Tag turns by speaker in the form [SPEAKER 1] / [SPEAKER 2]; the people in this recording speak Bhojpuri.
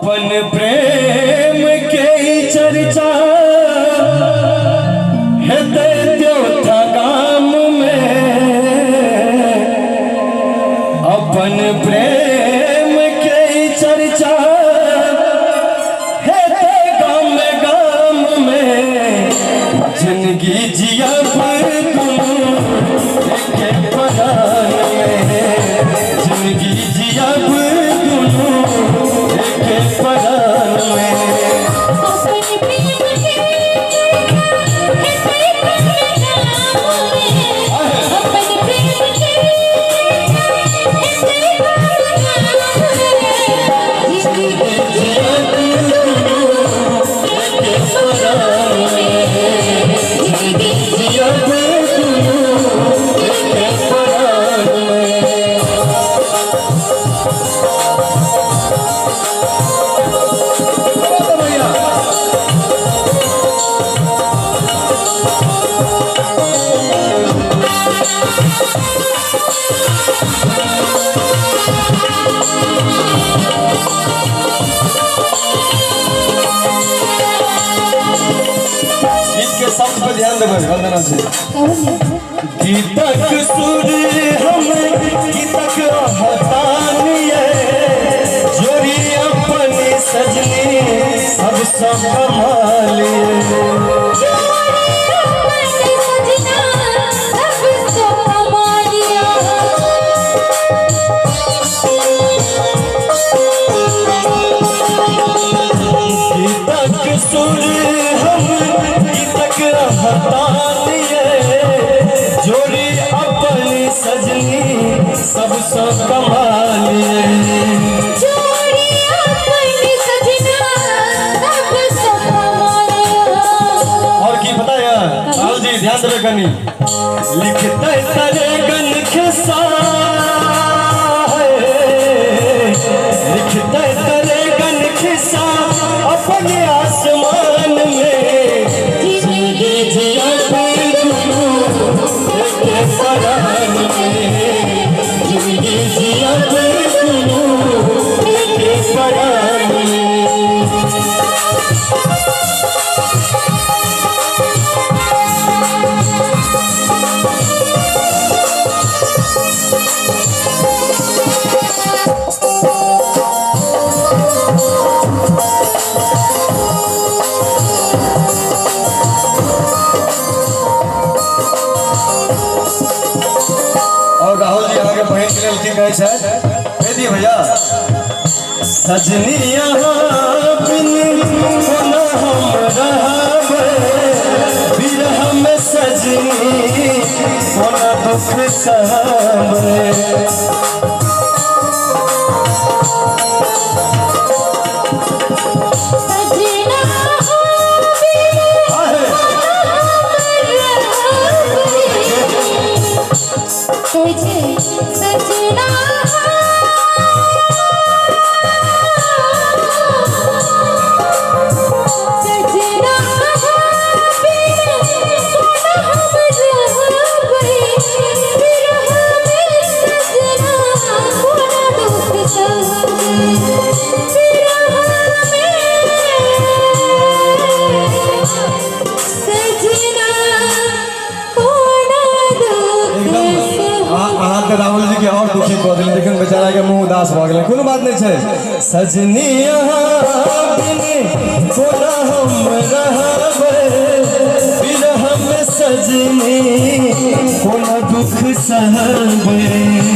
[SPEAKER 1] अपन प्रेम के चर्चा है देवता गाम में, अपन प्रेम के चर्चा है गाम गाम में। जिंदगी जिया के परान में, जिंदगी जिया के परान में। शब्द पे ध्यान देवे वंदना से। गीतक सुर हम गीतक हतानिए, जोरी अपनी सजनी सब संभालिए। गीतक सुर जोड़ी अपनी सजनी सब कमालिए।
[SPEAKER 2] जोड़ी अपनी सजना सब कमालिए।
[SPEAKER 1] और की पता है राहुल जी ध्यान देवे कनी, लिखते तरे गन खिस्सा है, लिखते तरे गन खिस्सा अपने आसमान में। जिंदगी जिया परान में, जिंदगी जिया के परान में। और राहुल जी आगे बहन के लिए कहे कह दिए भैया। सजनी यहाँ बिन कोना हम रहबे, बिरह में सजनी कोना दुख सहबे।
[SPEAKER 2] सजना
[SPEAKER 1] राहुल जी के और दुखी कह दिल, लेकिन बेचारा के मुंह उदास भ गेल। कोनो बात नहीं है। सजनी यहाँ बिन कोना हम रहबे, बिरह में सजनी कोना दुख सहबे।